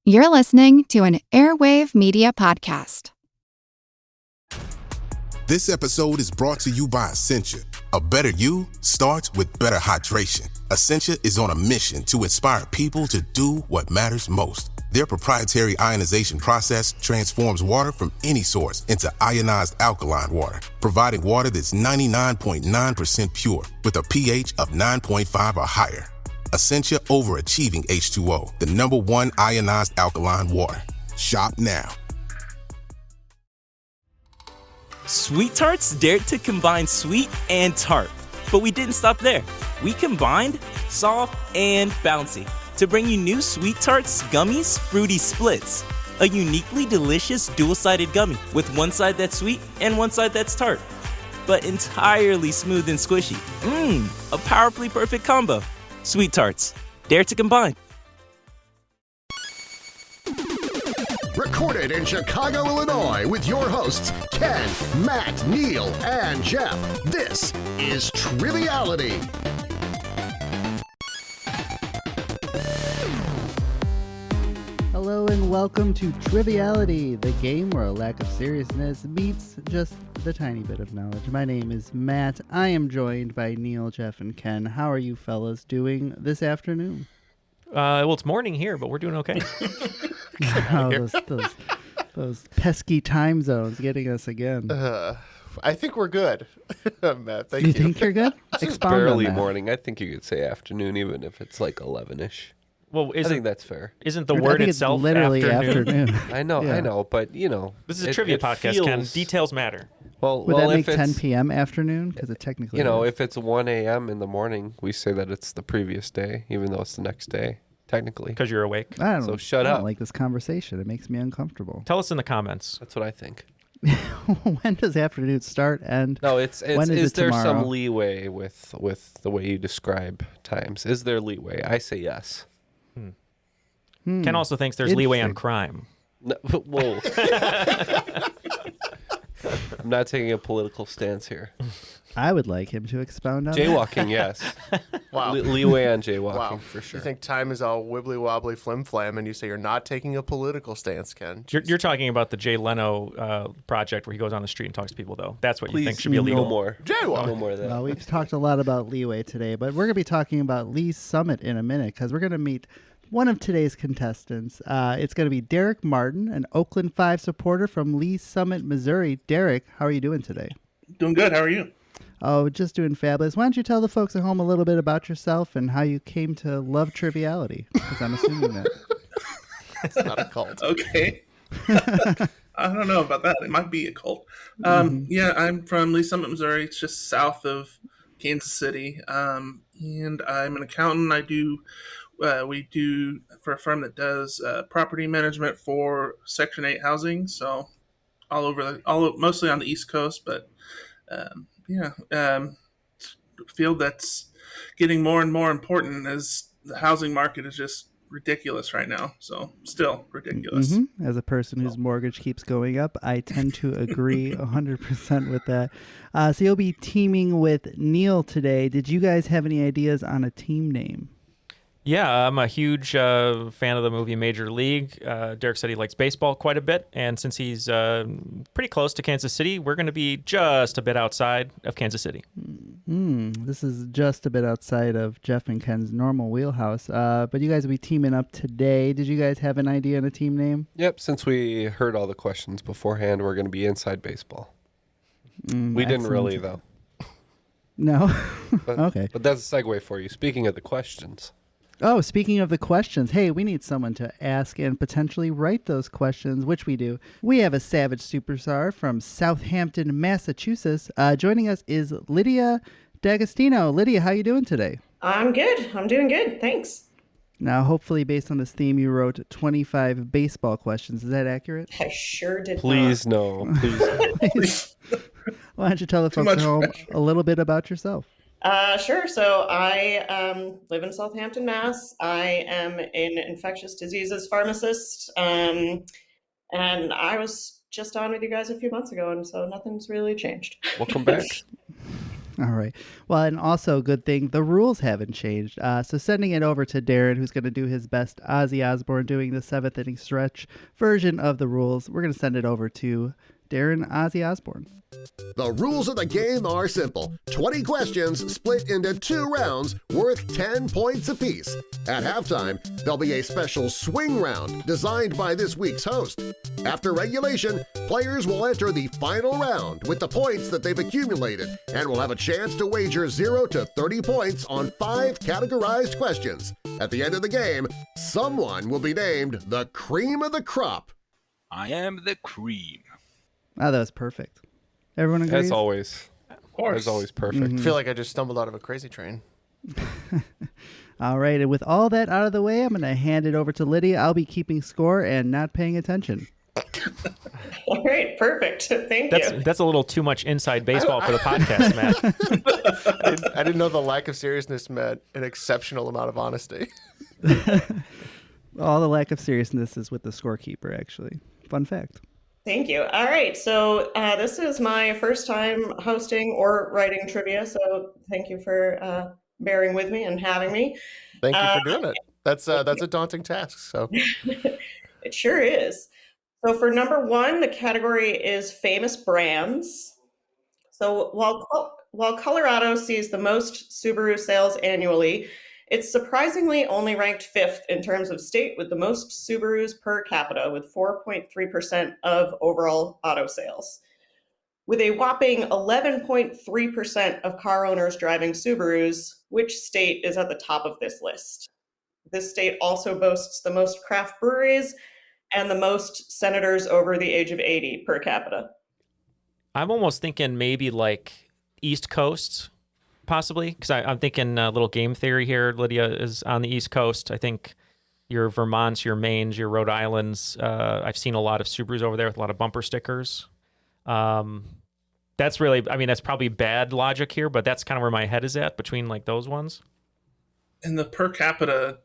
You're listening to an Airwave Media podcast. This episode is brought to you by Essentia. A better you starts with better hydration. Essentia is on a mission to inspire people to do what matters most. Their proprietary ionization process transforms water from any source into ionized alkaline water, providing water that's 99.9% pure with a pH of 9.5 or higher. Essentia Overachieving H2O, the #1 ionized alkaline water. Shop now. Sweet Tarts dared to combine sweet and tart. But we didn't stop there. We combined soft and bouncy to bring you new Sweet Tarts Gummies Fruity Splits. A uniquely delicious dual-sided gummy with one side that's sweet and one side that's tart. But entirely smooth and squishy. A powerfully perfect combo. Sweet Tarts. Dare to combine. Recorded in Chicago, Illinois, with your hosts, Ken, Matt, Neal, and Jeff. This is Triviality. Hello and welcome to Triviality, the game where a lack of seriousness meets just the tiny bit of knowledge. My name is Matt. I am joined by Neal, Jeff, and Ken. How are you fellas doing this afternoon? Well, it's morning here, but we're doing okay. Oh, those pesky time zones getting us again. I think we're good, Matt. Thank you. You think you're good? Expound Barely on that. morning. I think you could say afternoon, even if it's like 11-ish. Well, I think that's fair. Isn't the I word think it's itself literally afternoon? I know, Yeah. I know, but you know, This is a trivia podcast, Ken. feels- Details matter. Well, Would that make if 10 it's, p.m. afternoon? Because it technically you know, is. if it's 1 a.m. in the morning, we say that it's the previous day, even though it's the next day, technically. Because you're awake. I don't, so shut I don't up. like this conversation. It makes me uncomfortable. Tell us in the comments. That's what I think. When does afternoon start? And No, it's when is it there tomorrow? some leeway with the way you describe times? Is there leeway? I say yes. Ken also thinks there's leeway on Interesting. crime. No, whoa. I'm not taking a political stance here. I would like him to expound on that. Jaywalking, yes. Wow. Leeway on jaywalking, Wow. for sure. You think time is all wibbly wobbly flim flam, and you say you're not taking a political stance, Ken. You're talking about the Jay Leno project where he goes on the street and talks to people, though. That's what you think should be illegal. No more. Jaywalk. No more of that. Well, we've talked a lot about leeway today, but we're going to be talking about Lee's Summit in a minute because we're going to meet one of today's contestants. It's going to be Derek Martin, an Oakland 5 supporter from Lee's Summit, Missouri. Derek, how are you doing today? Doing good. How are you? Oh, just doing fabulous. Why don't you tell the folks at home a little bit about yourself and how you came to love Triviality? Because I'm assuming that. It's not a cult. Okay. I don't know about that. It might be a cult. Yeah, I'm from Lee Summit, Missouri. It's just south of Kansas City. And I'm an accountant. We do for a firm that does property management for Section 8 housing. So mostly on the East Coast, but field that's getting more and more important as the housing market is just ridiculous right now. So still ridiculous. As a person whose mortgage keeps going up, I tend to agree 100% with that. So you'll be teaming with Neal today. Did you guys have any ideas on a team name? Yeah, I'm a huge fan of the movie Major League. Derek said he likes baseball quite a bit, and since he's pretty close to Kansas City, we're going to be just a bit outside of Kansas City. This is just a bit outside of Jeff and Ken's normal wheelhouse, but you guys will be teaming up today. Did you guys have an idea on a team name? Yep, since we heard all the questions beforehand, we're going to be inside baseball. We didn't really, though. No? But, Okay. But that's a segue for you. Speaking of the questions. Oh, speaking of the questions, hey, we need someone to ask and potentially write those questions, which we do. We have a savage superstar from Southampton, Massachusetts. Joining us is Lydia D'Agostino. Lydia, how you doing today? I'm good. I'm doing good. Thanks. Now, hopefully, based on this theme, you wrote 25 baseball questions. Is that accurate? I sure did Please, not. no. Please. Why don't you tell the folks at home a little bit about yourself? Sure. So I live in Southampton, Mass. I am an infectious diseases pharmacist. And I was just on with you guys a few months ago, and so nothing's really changed. Welcome back. All right. Well, and also good thing the rules haven't changed. So sending it over to Darren, who's going to do his best Ozzy Osbourne doing the 7th inning stretch version of the rules. We're going to send it over to Darren Ozzy Osbourne. The rules of the game are simple. 20 questions split into 2 rounds worth 10 points apiece. At halftime, there'll be a special swing round designed by this week's host. After regulation, players will enter the final round with the points that they've accumulated and will have a chance to wager 0 to 30 points on 5 categorized questions. At the end of the game, someone will be named the cream of the crop. I am the cream. Oh, that was perfect. Everyone agrees? As always. Of course. As always, perfect. I feel like I just stumbled out of a crazy train. All right, and with all that out of the way, I'm going to hand it over to Lydia. I'll be keeping score and not paying attention. All right, perfect. Thank you. That's a little too much inside baseball for the podcast, Matt. I didn't know the lack of seriousness meant an exceptional amount of honesty. All the lack of seriousness is with the scorekeeper, actually. Fun fact. Thank you. All right, so this is my first time hosting or writing trivia, so thank you for bearing with me and having me. Thank you for doing it. That's a daunting task. So It sure is. So for number 1, the category is famous brands. So while Colorado sees the most Subaru sales annually, it's surprisingly only ranked 5th in terms of state with the most Subarus per capita, with 4.3% of overall auto sales. With a whopping 11.3% of car owners driving Subarus, which state is at the top of this list? This state also boasts the most craft breweries and the most senators over the age of 80 per capita. I'm almost thinking maybe like East Coast, possibly, because I'm thinking a little game theory here. Lydia is on the East Coast. I think your Vermonts, your Maines, your Rhode Islands. I've seen a lot of Subarus over there with a lot of bumper stickers. That's really, I mean, that's probably bad logic here, but that's kind of where my head is at between like those ones. And the per capita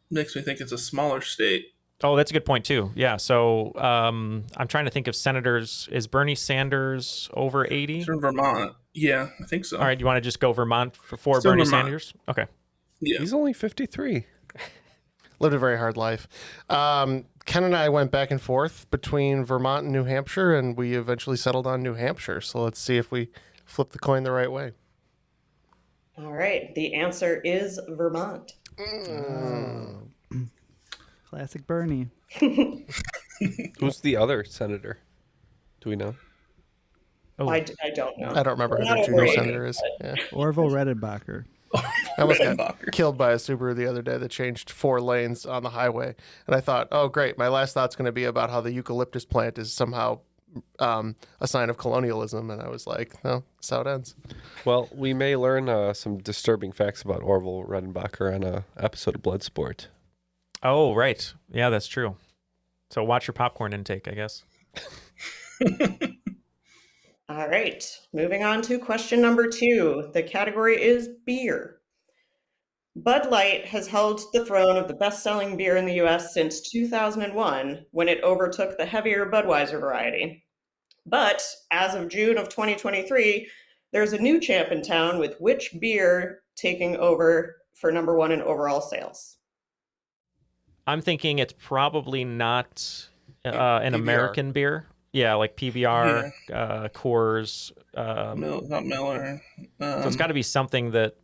makes me think it's a smaller state. Oh, that's a good point too. Yeah. So I'm trying to think of senators. Is Bernie Sanders over 80? It's from Vermont. Yeah, I think so. All right. You want to just go Vermont for Still Bernie Vermont. Sanders? Okay. Yeah. He's only 53. lived a very hard life. Ken and I went back and forth between Vermont and New Hampshire, and we eventually settled on New Hampshire. So let's see if we flip the coin the right way. All right. The answer is Vermont. Classic Bernie. Who's the other senator? Do we know? Oh. I don't know. I don't remember who Not the over junior 80, senator is. but- Yeah. Orville Redenbacher. I almost got killed by a Subaru the other day that changed 4 lanes on the highway. And I thought, oh, great. My last thought's going to be about how the eucalyptus plant is somehow a sign of colonialism. And I was like, no, that's how it ends. Well, we may learn some disturbing facts about Orville Redenbacher on an episode of Bloodsport. Oh, right. Yeah, that's true. So watch your popcorn intake, I guess. All right. Moving on to question number 2. The category is beer. Bud Light has held the throne of the best-selling beer in the U.S. since 2001, when it overtook the heavier Budweiser variety. But as of June of 2023, there's a new champ in town, with which beer taking over for number 1 in overall sales? I'm thinking it's probably not an PBR. American beer. Yeah, like PBR, Coors. Not Miller. So it's got to be something that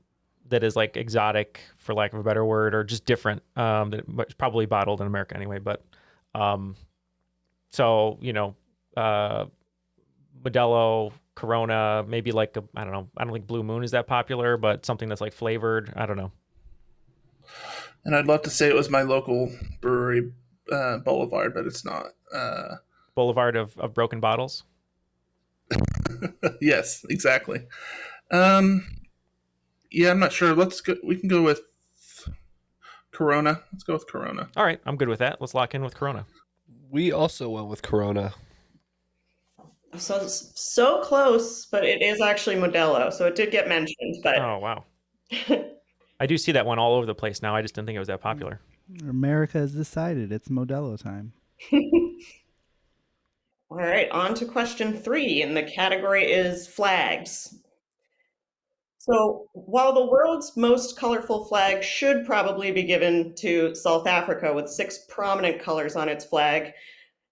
is like exotic, for lack of a better word, or just different. It's probably bottled in America anyway. But so Modelo, Corona, maybe like I don't know. I don't think Blue Moon is that popular, but something that's like flavored. I don't know. And I'd love to say it was my local brewery, Boulevard, but it's not. Boulevard of broken bottles. Yes, exactly. Yeah, I'm not sure. Let's go. We can go with Corona. Let's go with Corona. All right, I'm good with that. Let's lock in with Corona. We also went with Corona. So close, but it is actually Modelo, so it did get mentioned. But Oh, wow. I do see that one all over the place now. I just didn't think it was that popular. America has decided it's Modelo time. All right, on to question 3, and the category is flags. So while the world's most colorful flag should probably be given to South Africa with 6 prominent colors on its flag,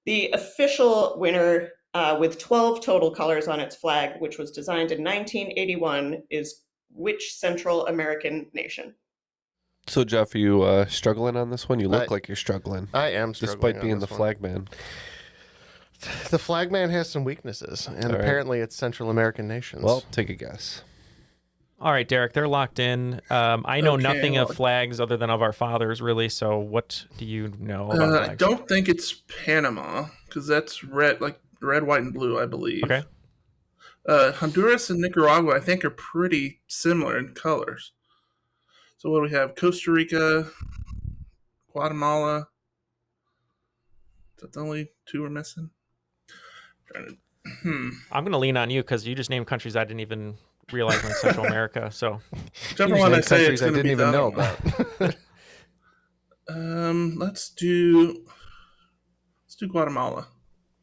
the official winner with 12 total colors on its flag, which was designed in 1981, is which Central American nation? So, Jeff, are you struggling on this one? You look like you're struggling. I am struggling despite on being the this one. flag man. The flag man has some weaknesses, and apparently it's Central American nations. Well, take a guess. All right, Derek, they're locked in. I know Okay, nothing well- of flags other than of our fathers, really. So what do you know about flags? I don't think it's Panama, because that's red, white, and blue, I believe. Okay. Honduras and Nicaragua, I think, are pretty similar in colors. So what do we have? Costa Rica, Guatemala. Is that the only 2 we're missing? I'm going to lean on you because you just named countries I didn't even realize were in Central America. So Whichever one I say, it's I going to didn't be even the know other one. Let's do Guatemala.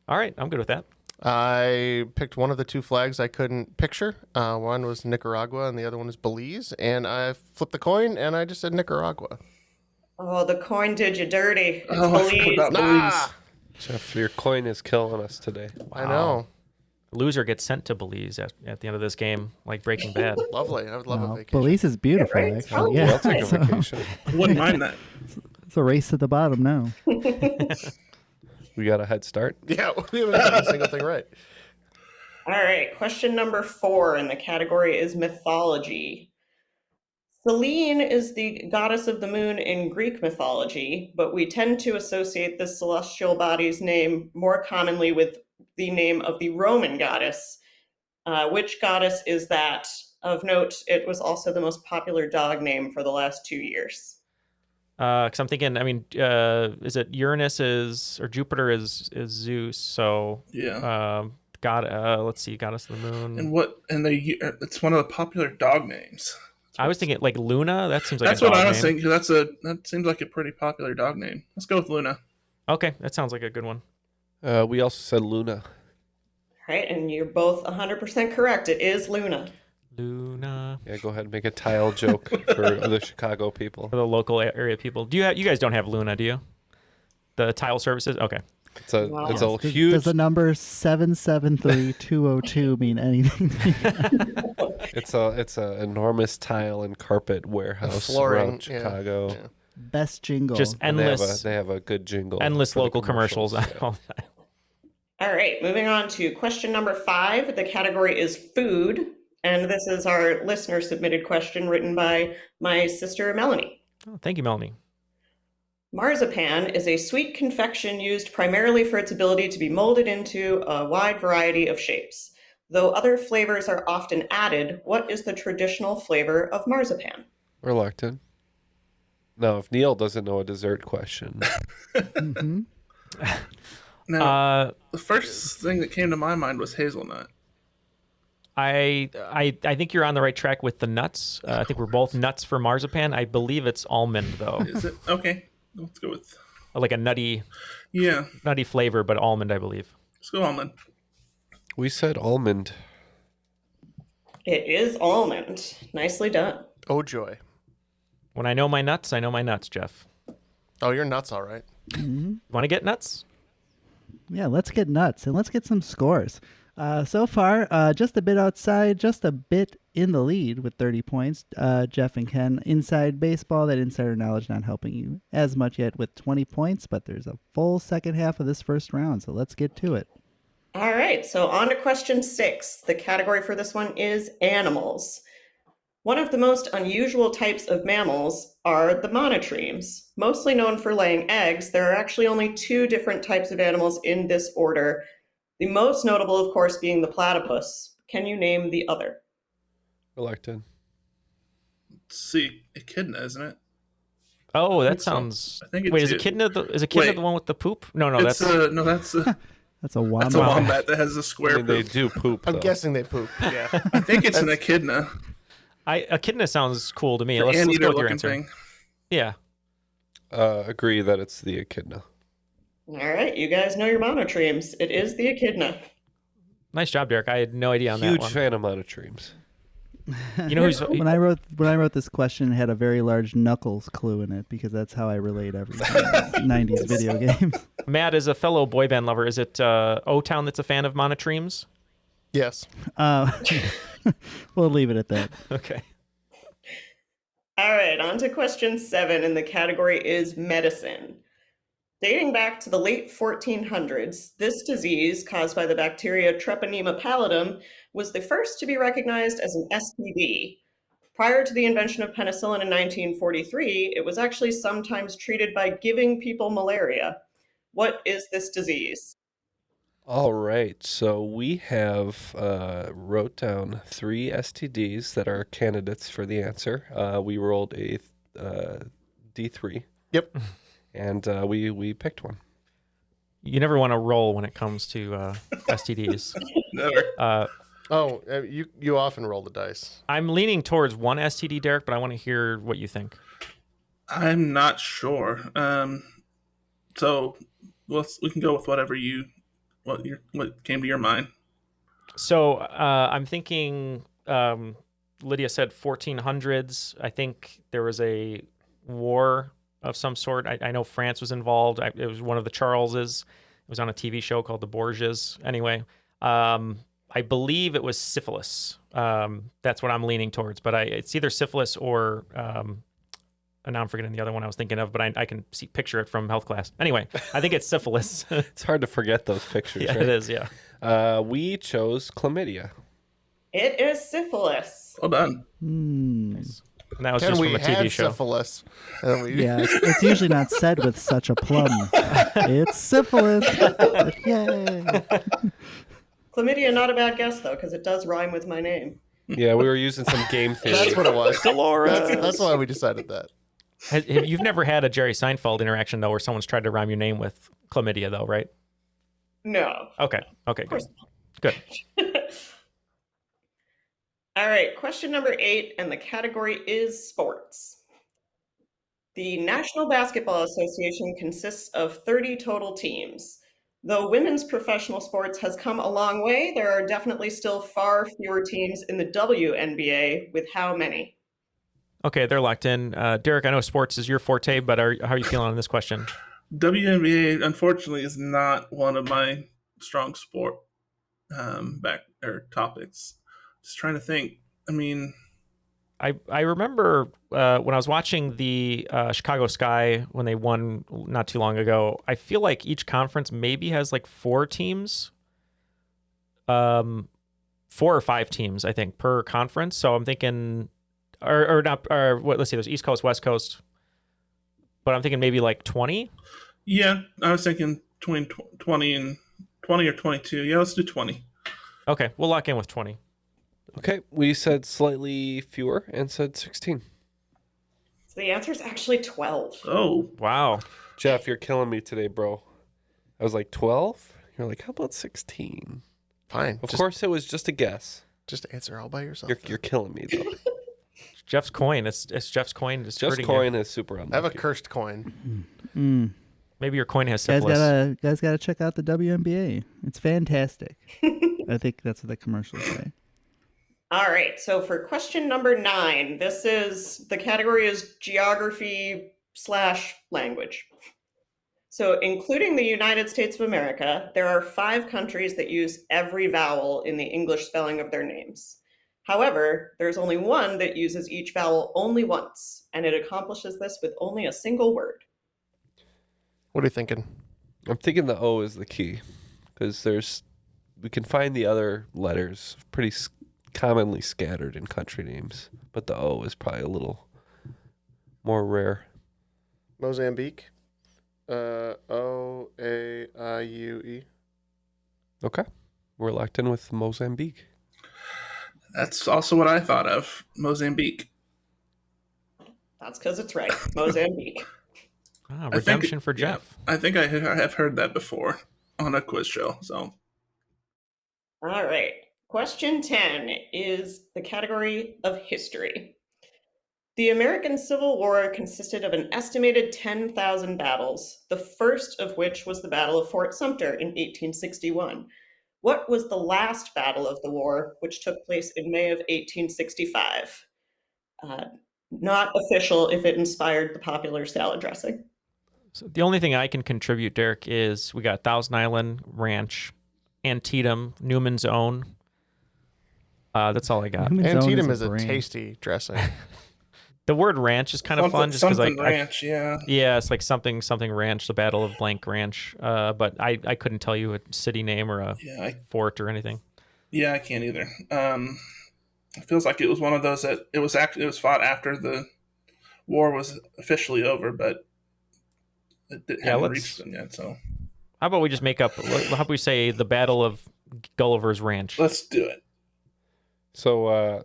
all right, I'm good with that. I picked one of the 2 flags I couldn't picture. One was Nicaragua, and the other one is Belize. And I flipped the coin, and I just said Nicaragua. Oh, the coin did you dirty. It's I forgot Belize. about Belize. Jeff, your coin is killing us today. I know. Loser gets sent to Belize at the end of this game, like Breaking Bad. Lovely. I would love a No, vacation. Belize is beautiful, right? actually. Oh, Yeah, I'll take a vacation. Wouldn't mind that. it's a race to the bottom now. We got a head start. Yeah, we haven't done a single thing right. All right, question number 4, and the category is mythology. Selene is the goddess of the moon in Greek mythology, but we tend to associate this celestial body's name more commonly with the name of the Roman goddess. Which goddess is that? Of note, it was also the most popular dog name for the last 2 years. Because I'm thinking, is it Uranus or Jupiter is Zeus? So Yeah. let's see, goddess of the moon. It's one of the popular dog names. I was thinking like Luna. That seems like That's a dog what I was name. thinking. That seems like a pretty popular dog name. Let's go with Luna. Okay, that sounds like a good one. We also said Luna. All right, and you're both 100% correct. It is Luna. Luna. Yeah, go ahead and make a tile joke for the Chicago people. For the local area people. You guys don't have Luna, do you? The tile services? Okay. It's a Wow. it's a Does huge. the number 773202 mean anything? It's a enormous tile and carpet warehouse Flooring, around Chicago. yeah. Best jingle. Just And endless they have a good jingle. endless for the local commercials. Yeah. all the time. All right, moving on to question number 5. The category is food, and this is our listener submitted question written by my sister Melanie. Oh, thank you, Melanie. Marzipan is a sweet confection used primarily for its ability to be molded into a wide variety of shapes. Though other flavors are often added, what is the traditional flavor of marzipan? We're locked in. Now, if Neal doesn't know a dessert question, Mm-hmm. Now, the first thing that came to my mind was hazelnut. I think you're on the right track with the nuts. I think we're both nuts for marzipan. I believe it's almond though, Is it? Okay, let's go with. like a nutty flavor, but almond, I believe. Let's go almond. we said almond. It is almond. Nicely done. Oh, joy. When I know my nuts, I know my nuts, Jeff. Oh, you're nuts, all right. Want to get nuts? Yeah, let's get nuts and let's get some scores. So far, just a bit outside, just a bit in the lead with 30 points. Jeff and Ken, inside baseball, that insider knowledge not helping you as much yet with 20 points, but there's a full second half of this first round, so let's get to it. All right, so on to question 6. The category for this one is animals. One of the most unusual types of mammals are the monotremes. Mostly known for laying eggs, there are actually only 2 different types of animals in this order. The most notable, of course, being the platypus. Can you name the other? We're locked in. Let's see, echidna, isn't it? Oh, I that think so. sounds. I think it's Wait, it. is echidna the one with the poop? No, It's that's that's a That's a wombat. that's a wombat that has a square I mean, they poop. do poop. I'm though. guessing they poop. Yeah. I think it's an echidna. echidna sounds cool to me. The Let's go anteater with your looking answer. thing. Yeah. Agree that it's the echidna. All right, you guys know your monotremes. It is the echidna. Nice job, Derek. I had no idea on that Huge one. fan of monotremes. You know who's when I wrote this question, it had a very large Knuckles clue in it because that's how I relate everything. 90s video games. Matt is a fellow boy band lover. Is it O-Town that's a fan of monotremes? Yes. We'll leave it at that. Okay. All right, on to question 7, and the category is medicine. Dating back to the late 1400s, this disease, caused by the bacteria Treponema pallidum, was the first to be recognized as an STD. Prior to the invention of penicillin in 1943, it was actually sometimes treated by giving people malaria. What is this disease? All right, so we have wrote down 3 STDs that are candidates for the answer. We rolled a D3. Yep. And we picked one. You never want to roll when it comes to STDs. Never. You often roll the dice. I'm leaning towards one STD, Derek, but I want to hear what you think. I'm not sure. So we can go with whatever what came to your mind. So I'm thinking Lydia said 1400s. I think there was a war of some sort. I know France was involved. It was one of the Charleses. It was on a TV show called The Borgias. Anyway, I believe it was syphilis. That's what I'm leaning towards. But it's either syphilis or now I'm forgetting the other one I was thinking of. But I can picture it from health class. Anyway, I think it's syphilis. It's hard to forget those pictures. Yeah, right? It is. Yeah. We chose chlamydia. It is syphilis. Well done. Nice. And that was Can just we from a TV have show. syphilis? Yeah, it's usually not said with such a plum. It's syphilis. Yay. Chlamydia, not a bad guess, though, because it does rhyme with my name. Yeah, we were using some game theory. That's what it was. Dolores. That's why we decided that. You've never had a Jerry Seinfeld interaction, though, where someone's tried to rhyme your name with chlamydia, though, right? No. Okay, good. All right, question number 8, and the category is sports. The National Basketball Association consists of 30 total teams. Though women's professional sports has come a long way, there are definitely still far fewer teams in the WNBA, with how many? Okay, they're locked in. Derek, I know sports is your forte, but how are you feeling on this question? WNBA, unfortunately, is not one of my strong sport topics. Just trying to think. I mean, I remember when I was watching the Chicago Sky when they won not too long ago. I feel like each conference maybe has like 4 teams, 4 or 5 teams, I think, per conference. So I'm thinking, or not, or what? Let's see, there's East Coast, West Coast, but I'm thinking maybe like 20. Yeah, I was thinking between 20 and 20 or 22. Yeah, let's do 20. Okay, we'll lock in with 20. Okay, we said slightly fewer and said 16. So the answer is actually 12. Oh, wow. Jeff, you're killing me today, bro. I was like 12. You're like, how about 16? Fine. Of course, it was just a guess. Just answer all by yourself. You're killing me, though. Jeff's coin. It's Jeff's coin. It's Jeff's coin is super unlucky. I have a cursed coin. Maybe your coin has Guys syphilis. gotta check out the WNBA. It's fantastic. I think that's what the commercials say. All right, so for question number 9, the category is geography/language. So including the United States of America, there are 5 countries that use every vowel in the English spelling of their names. However, there's only one that uses each vowel only once, and it accomplishes this with only a single word. What are you thinking? I'm thinking the O is the key because we can find the other letters pretty commonly scattered in country names, but the O is probably a little more rare. Mozambique. O-A-I-U-E. Okay. We're locked in with Mozambique. that's also what I thought of. Mozambique. That's because it's right. Mozambique. Redemption for Jeff. I think I have heard that before on a quiz show. So, All right. Question 10 is the category of history. The American Civil War consisted of an estimated 10,000 battles, the first of which was the Battle of Fort Sumter in 1861. What was the last battle of the war, which took place in May of 1865? Not official if it inspired the popular salad dressing. So the only thing I can contribute, Derek, is we got Thousand Island Ranch, Antietam, Newman's Own. That's all I got. Antietam is a tasty dressing. The word ranch is kind of fun, just because ranch, yeah. Yeah, it's like something ranch, the Battle of Blank Ranch. But I couldn't tell you a city name or a fort or anything. Yeah, I can't either. It feels like it was one of those that it was fought after the war was officially over, but it hadn't reached them yet. So how about we just make up? How about we say the Battle of Gulliver's Ranch? Let's do it. So.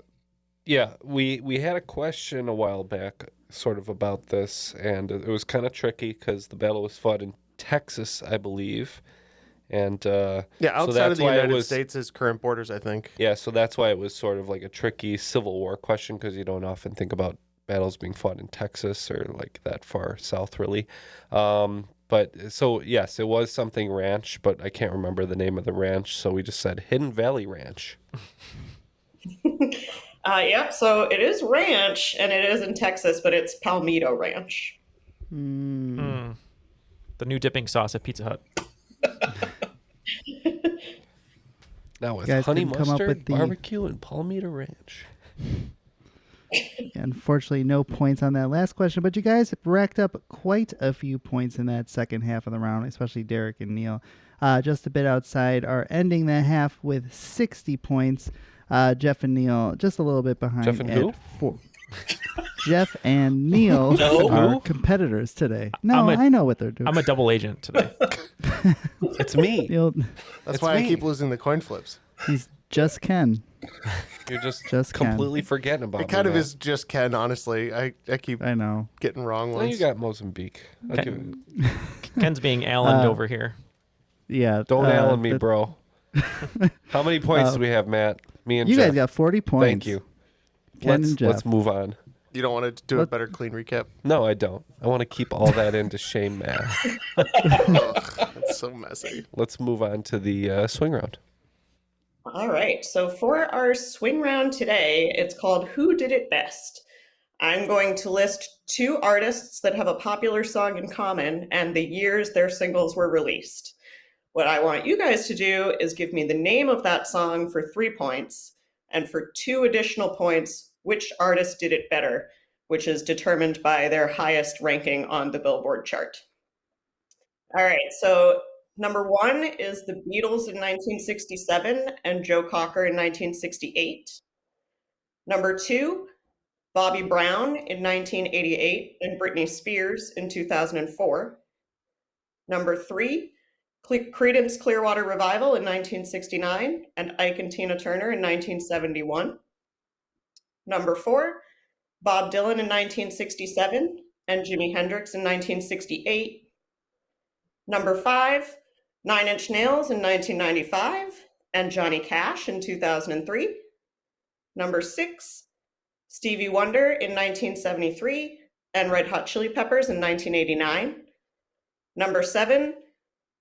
Yeah, we had a question a while back sort of about this, and it was kind of tricky because the battle was fought in Texas, I believe. And outside of the United States' current borders, I think. Yeah, so that's why it was sort of like a tricky Civil War question, because you don't often think about battles being fought in Texas or like that far south, really. But so, yes, it was something ranch, but I can't remember the name of the ranch, so we just said Hidden Valley Ranch. So it is ranch, and it is in Texas, but it's Palmito Ranch. The new dipping sauce at Pizza Hut. Now with honey mustard, barbecue, and Palmito Ranch. Unfortunately, no points on that last question, but you guys racked up quite a few points in that second half of the round, especially Derek and Neal. Just a bit outside are ending the half with 60 points. Jeff and Neal just a little bit behind. Jeff and who? 4. Jeff and Neal are competitors today. I know what they're doing. I'm a double agent today. It's me. That's why I keep losing the coin flips. He's just Ken. You're just completely forgetting about it. It kind of is just Ken, honestly. I keep getting wrong ones. Well, you got Mozambique. Ken's being Allened over here. Yeah. Don't Allen me, bro. How many points do we have, Matt? Me and you Jeff. guys got 40 points. Thank you. Ken and Jeff. Let's move on. You don't want to do a better clean recap? No, I don't. I want to keep all that in to shame Matt. That's so messy. Let's move on to the swing round. All right. So for our swing round today, it's called Who Did It Best? I'm going to list 2 artists that have a popular song in common and the years their singles were released. What I want you guys to do is give me the name of that song for 3 points, and for 2 additional points, which artist did it better, which is determined by their highest ranking on the Billboard chart. All right, so number 1 is the Beatles in 1967 and Joe Cocker in 1968. Number 2, Bobby Brown in 1988 and Britney Spears in 2004. Number 3, Creedence Clearwater Revival in 1969 and Ike and Tina Turner in 1971. Number 4, Bob Dylan in 1967 and Jimi Hendrix in 1968. Number 5, 9 Inch Nails in 1995 and Johnny Cash in 2003. Number 6, Stevie Wonder in 1973 and Red Hot Chili Peppers in 1989. Number 7,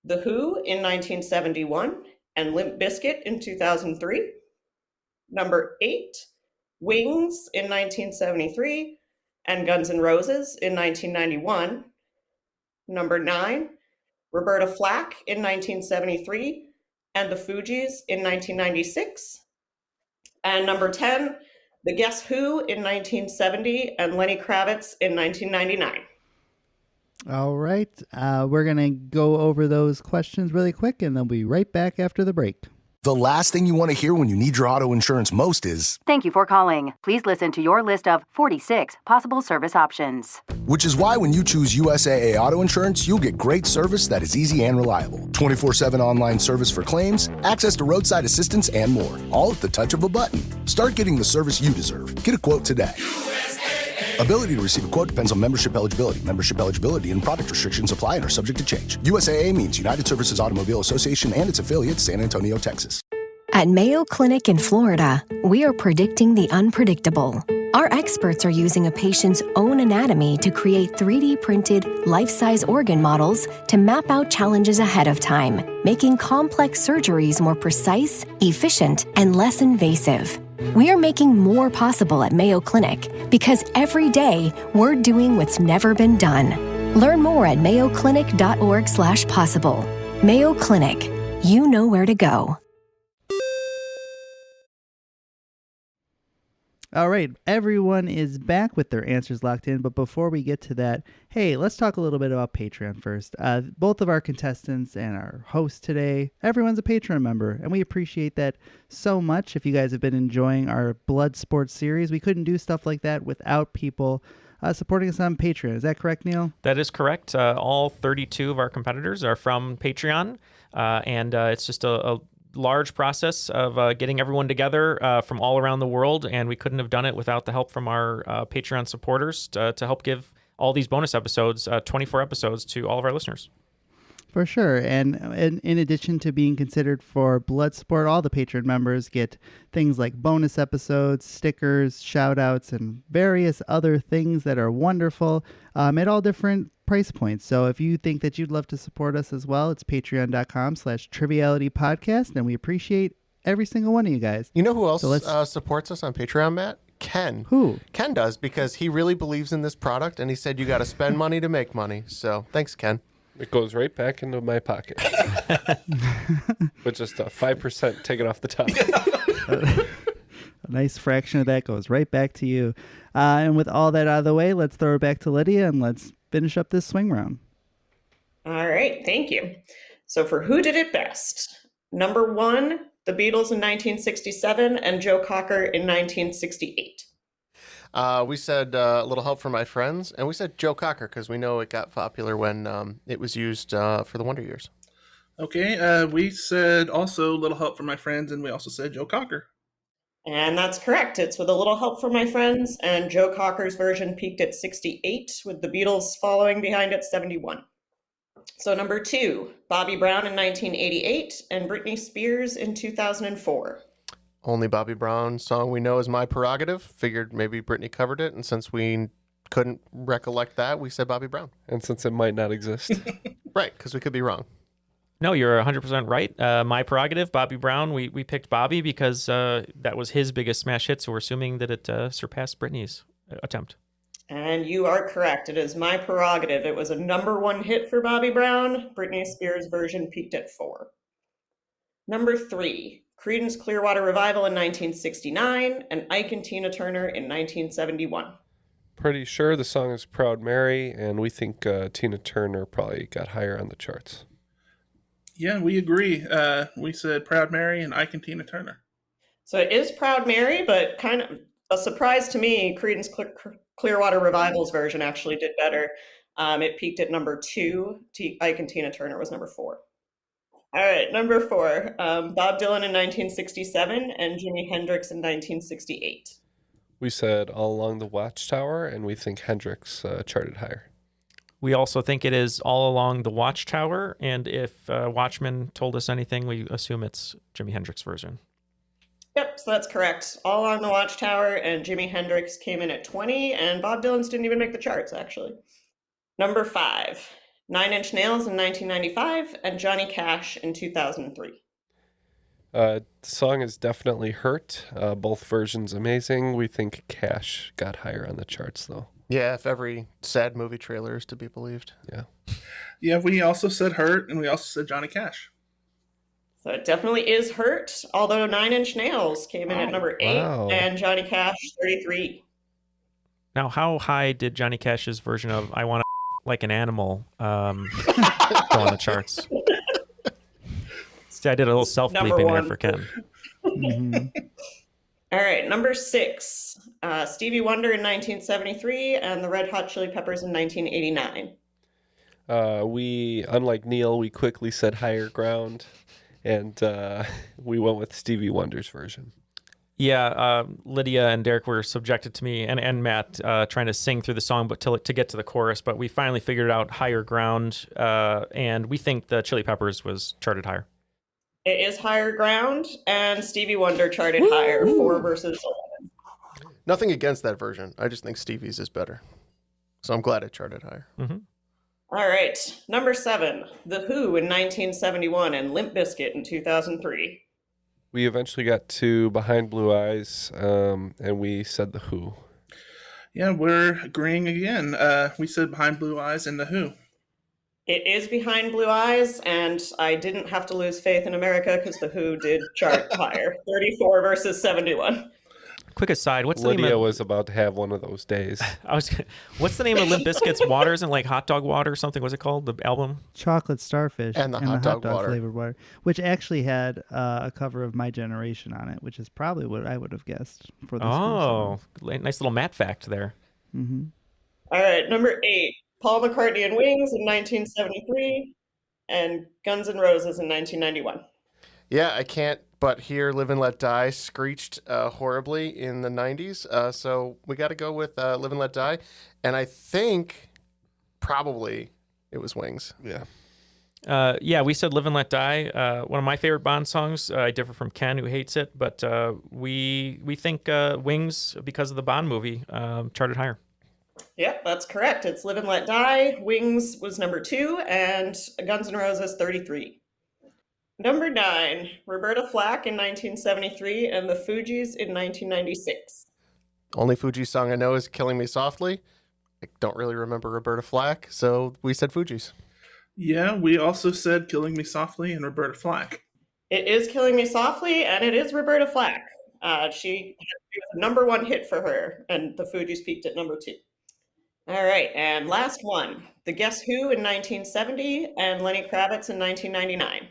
The Who in 1971 and Limp Bizkit in 2003. Number 8, Wings in 1973 and Guns N' Roses in 1991. Number 9, Roberta Flack in 1973 and the Fugees in 1996. And number 10, The Guess Who in 1970 and Lenny Kravitz in 1999. All right. We're going to go over those questions really quick, and they'll be right back after the break. The last thing you want to hear when you need your auto insurance most is, "Thank you for calling. Please listen to your list of 46 possible service options." Which is why when you choose USAA Auto Insurance, you'll get great service that is easy and reliable. 24/7 online service for claims, access to roadside assistance, and more. All at the touch of a button. Start getting the service you deserve. Get a quote today. Ability to receive a quote depends on membership eligibility. Membership eligibility and product restrictions apply and are subject to change. USAA means United Services Automobile Association and its affiliate, San Antonio, Texas. At Mayo Clinic in Florida, we are predicting the unpredictable. Our experts are using a patient's own anatomy to create 3D printed, life-size organ models to map out challenges ahead of time, making complex surgeries more precise, efficient, and less invasive. We are making more possible at Mayo Clinic because every day we're doing what's never been done. Learn more at mayoclinic.org/possible. Mayo Clinic. You know where to go. All right, everyone is back with their answers locked in, but before we get to that, hey, let's talk a little bit about Patreon first. Both of our contestants and our host today, everyone's a Patreon member, and we appreciate that so much. If you guys have been enjoying our Blood Sports series, we couldn't do stuff like that without people supporting us on Patreon. Is that correct, Neal? That is correct. All 32 of our competitors are from Patreon, and it's just a large process of getting everyone together from all around the world, and we couldn't have done it without the help from our Patreon supporters to help give all these bonus episodes, 24 episodes, to all of our listeners. For sure. And in addition to being considered for Blood Sport, all the Patreon members get things like bonus episodes, stickers, shout outs, and various other things that are wonderful at all different price points. So if you think that you'd love to support us as well, it's patreon.com/trivialitypodcast, and we appreciate every single one of you guys. You know who else supports us on Patreon, Matt? Ken. Who? Ken does, because he really believes in this product, and he said you got to spend money to make money. So thanks, Ken. It goes right back into my pocket. With just a 5% taken off the top. A nice fraction of that goes right back to you. And with all that out of the way, let's throw it back to Lydia and let's finish up this swing round. All right, thank you. So for who did it best? Number 1, the Beatles in 1967 and Joe Cocker in 1968. We said a little help from my friends, and we said Joe Cocker because we know it got popular when it was used for the Wonder Years. Okay, we said also little help from my friends, and we also said Joe Cocker. And that's correct. It's with a little help from my friends, and Joe Cocker's version peaked at 68, with the Beatles following behind at 71. So number 2, Bobby Brown in 1988 and Britney Spears in 2004. Only Bobby Brown song we know is My Prerogative. Figured maybe Britney covered it, and since we couldn't recollect that, we said Bobby Brown. And since it might not exist. Right, because we could be wrong. No, you're 100% right. My Prerogative, Bobby Brown. We picked Bobby because that was his biggest smash hit, so we're assuming that it surpassed Britney's attempt. And you are correct. It is My Prerogative. It was a number 1 hit for Bobby Brown. Britney Spears' version peaked at 4. Number 3, Creedence Clearwater Revival in 1969 and Ike and Tina Turner in 1971. Pretty sure the song is Proud Mary, and we think Tina Turner probably got higher on the charts. Yeah, we agree. We said Proud Mary and Ike and Tina Turner. So it is Proud Mary, but kind of a surprise to me, Creedence Clearwater Revival's version actually did better. It peaked at number 2. Ike and Tina Turner was number 4. All right, number 4, Bob Dylan in 1967 and Jimi Hendrix in 1968. We said All Along the Watchtower, and we think Hendrix charted higher. We also think it is All Along the Watchtower, and if Watchmen told us anything, we assume it's Jimi Hendrix's version. Yep, so that's correct. All Along the Watchtower and Jimi Hendrix came in at 20, and Bob Dylan's didn't even make the charts, actually. Number 5, 9 Inch Nails in 1995 and Johnny Cash in 2003. The song is definitely Hurt. Both versions amazing. We think Cash got higher on the charts, though. Yeah, if every sad movie trailer is to be believed. Yeah. Yeah, we also said Hurt, and we also said Johnny Cash. So it definitely is Hurt, although 9 Inch Nails came in at number 8 and Johnny Cash 33. Now, how high did Johnny Cash's version of I Want to Like an Animal go on the charts? See, I did a little self-bleeping there for Ken. Mm-hmm. All right, number 6, Stevie Wonder in 1973 and the Red Hot Chili Peppers in 1989. We, unlike Neal, we quickly said Higher Ground, and we went with Stevie Wonder's version. Yeah, Lydia and Derek were subjected to me and Matt trying to sing through the song, but to get to the chorus. But we finally figured out Higher Ground, and we think the Chili Peppers was charted higher. It is Higher Ground, and Stevie Wonder charted higher, 4 versus 11. Nothing against that version. I just think Stevie's is better. So I'm glad it charted higher. Mm-hmm. All right. Number 7, The Who in 1971 and Limp Bizkit in 2003. We eventually got to Behind Blue Eyes, and we said The Who. Yeah, we're agreeing again. We said Behind Blue Eyes and The Who. It is Behind Blue Eyes, and I didn't have to lose faith in America because The Who did chart higher. 34 versus 71. Quick aside, what's the name Lydia of... was about to have one of those days. What's the name of Limp Bizkit's water? Isn't it like Hot Dog Water or something? What's it called? The album? Chocolate Starfish and the hot dog water. flavored water, which actually had a cover of My Generation on it, which is probably what I would have guessed for this. Oh, nice little Matt fact there. Mm-hmm. All right, number 8, Paul McCartney and Wings in 1973 and Guns N' Roses in 1991. Yeah, I can't but hear Live and Let Die screeched horribly in the 90s. So we got to go with Live and Let Die. And I think probably it was Wings. Yeah. We said Live and Let Die. One of my favorite Bond songs. I differ from Ken, who hates it, but we think Wings, because of the Bond movie, charted higher. Yep, that's correct. It's Live and Let Die. Wings was number 2, and Guns N' Roses 33. Number 9, Roberta Flack in 1973 and the Fugees in 1996. Only Fuji song I know is Killing Me Softly. I don't really remember Roberta Flack, so we said Fugees. Yeah, we also said Killing Me Softly and Roberta Flack. It is Killing Me Softly, and it is Roberta Flack. She was the number 1 hit for her, and the Fugees peaked at number 2. All right, and last one, The Guess Who in 1970 and Lenny Kravitz in 1999.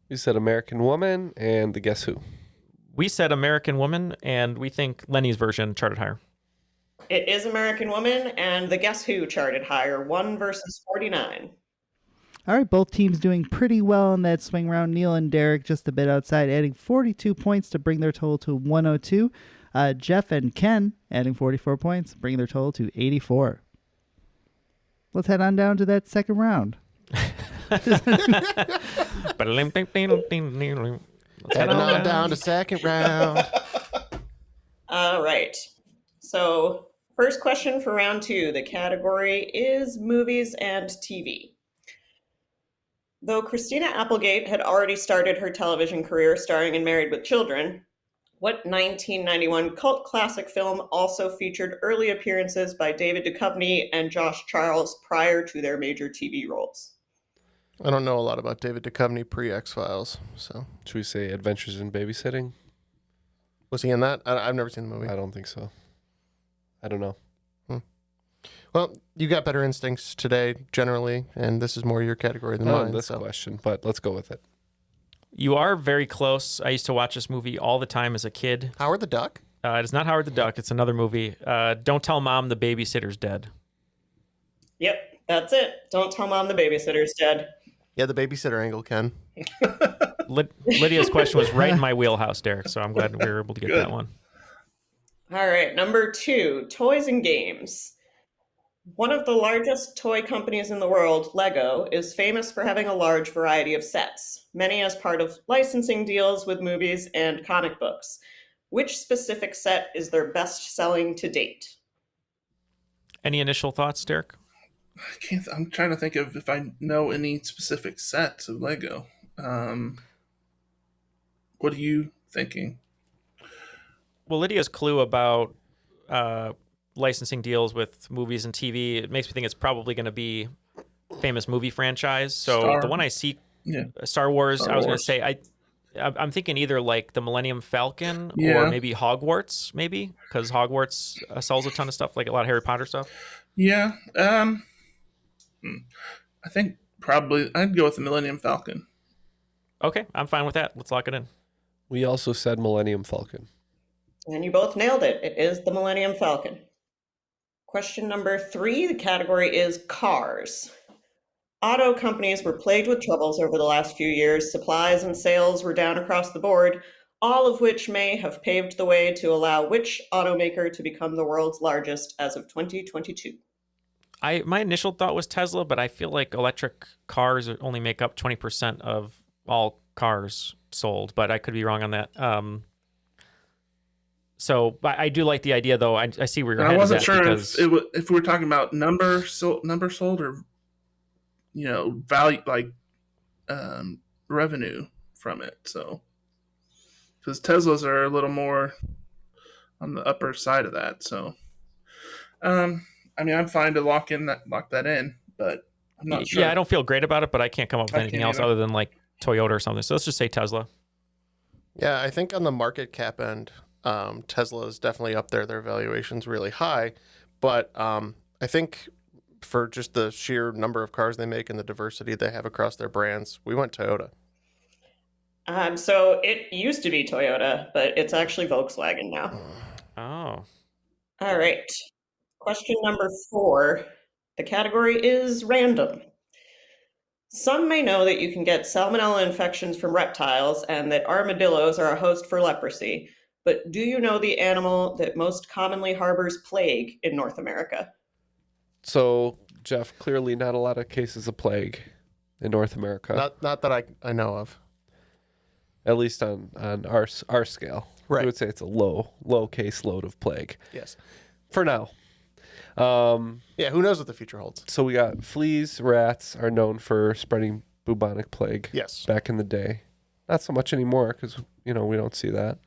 We said American Woman and the Guess Who. We said American Woman, and we think Lenny's version charted higher. It is American Woman, and the Guess Who charted higher, 1 versus 49. All right, both teams doing pretty well in that swing round. Neal and Derek just a bit outside, adding 42 points to bring their total to 102. Jeff and Ken adding 44 points, bringing their total to 84. Let's head on down to that second round. Heading on down to second round. All right. So, first question for round 2. The category is movies and TV. Though Christina Applegate had already started her television career starring in Married with Children, what 1991 cult classic film also featured early appearances by David Duchovny and Josh Charles prior to their major TV roles? I don't know a lot about David Duchovny pre-X-Files, so... Should we say Adventures in Babysitting? Was he in that? I've never seen the movie. I don't think so. I don't know. Well, you got better instincts today, generally, and this is more your category than mine. This question, but let's go with it. You are very close. I used to watch this movie all the time as a kid. Howard the Duck? It is not Howard the Duck. It's another movie. Don't Tell Mom the Babysitter's Dead. Yep, that's it. Don't Tell Mom the Babysitter's Dead. Yeah, the babysitter angle, Ken. Lydia's question was right in my wheelhouse, Derek, so I'm glad we were able to get that one. All right, number 2, toys and games. One of the largest toy companies in the world, Lego, is famous for having a large variety of sets, many as part of licensing deals with movies and comic books. Which specific set is their best-selling to date? Any initial thoughts, Derek? I'm trying to think of if I know any specific sets of Lego. What are you thinking? Well, Lydia's clue about licensing deals with movies and TV, it makes me think it's probably going to be famous movie franchise. So the one I see, Star Wars, I was going to say, I'm thinking either like the Millennium Falcon or maybe Hogwarts, maybe, because Hogwarts sells a ton of stuff, like a lot of Harry Potter stuff. Yeah. I think probably I'd go with the Millennium Falcon. Okay, I'm fine with that. Let's lock it in. We also said Millennium Falcon. And you both nailed it. It is the Millennium Falcon. Question number 3, the category is cars. Auto companies were plagued with troubles over the last few years. Supplies and sales were down across the board, all of which may have paved the way to allow which automaker to become the world's largest as of 2022. My initial thought was Tesla, but I feel like electric cars only make up 20% of all cars sold, but I could be wrong on that. So I do like the idea, though. I see where your And head I wasn't is at sure because if we were talking about number sold or value, like revenue from it. So because Teslas are a little more on the upper side of that. So I'm fine to lock that in, but I'm not sure. Yeah, I don't feel great about it, but I can't come up with anything else other than like Toyota or something. So let's just say Tesla. Yeah, I think on the market cap end, Tesla is definitely up there. Their valuation's really high, but I think for just the sheer number of cars they make and the diversity they have across their brands, we went Toyota. So it used to be Toyota, but it's actually Volkswagen now. Oh. All right. Question number 4. The category is random. Some may know that you can get salmonella infections from reptiles and that armadillos are a host for leprosy, but do you know the animal that most commonly harbors plague in North America? So, Jeff, clearly not a lot of cases of plague in North America. Not that I know of. At least on our scale. Right. I would say it's a low case load of plague. Yes. For now. Yeah, who knows what the future holds? So we got fleas, rats are known for spreading bubonic plague. Yes. Back in the day. Not so much anymore because, we don't see that.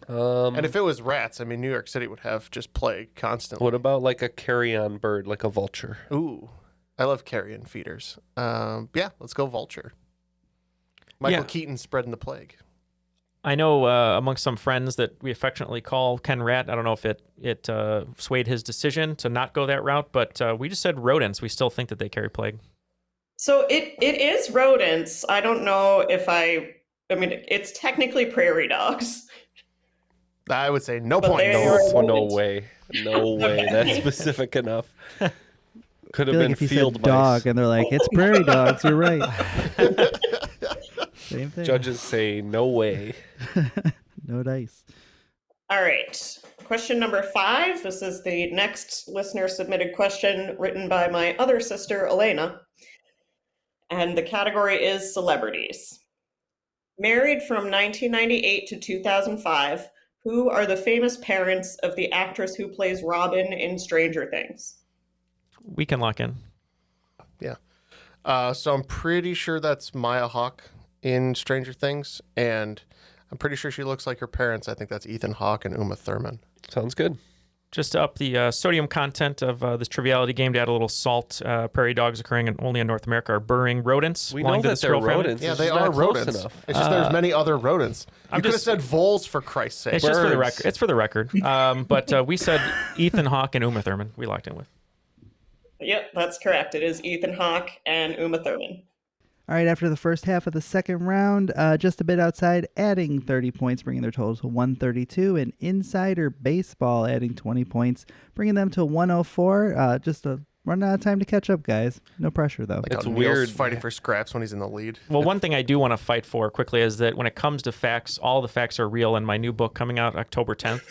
And if it was rats, New York City would have just plague constantly. What about like a carrion bird, like a vulture? Ooh, I love carrion feeders. Yeah, let's go vulture. Michael Keaton spreading the plague. I know amongst some friends that we affectionately call Ken Rat. I don't know if it swayed his decision to not go that route, but we just said rodents. We still think that they carry plague. So it is rodents. I don't know if it's technically prairie dogs. I would say no But point. No way. No way. That's specific enough. Could have I feel been like if you field said mice. dog and they're like, it's prairie dogs, you're right. Same thing. Judges say no way. No dice. All right. Question number 5. This is the next listener submitted question written by my other sister, Elena. And the category is celebrities. Married from 1998 to 2005, who are the famous parents of the actress who plays Robin in Stranger Things? We can lock in. Yeah. So I'm pretty sure that's Maya Hawke in Stranger Things, and I'm pretty sure she looks like her parents. I think that's Ethan Hawke and Uma Thurman. Sounds good. Just to up the sodium content of this Triviality game, to add a little salt, prairie dogs occurring only in North America are burrowing rodents. We know that they're rodents. Yeah, It's they just are not close rodents. enough. It's just there's many other rodents. You could have said voles for Christ's sake. It's just for the record. It's for the record. But we said Ethan Hawke and Uma Thurman. We locked in with. Yep, that's correct. It is Ethan Hawke and Uma Thurman. All right, after the first half of the second round, just a bit outside, adding 30 points, bringing their total to 132, and Insider Baseball adding 20 points, bringing them to 104. Just running out of time to catch up, guys. No pressure, though. It's weird fighting for scraps when he's in the lead. Well, one thing I do want to fight for quickly is that when it comes to facts, all the facts are real. In my new book coming out October 10th,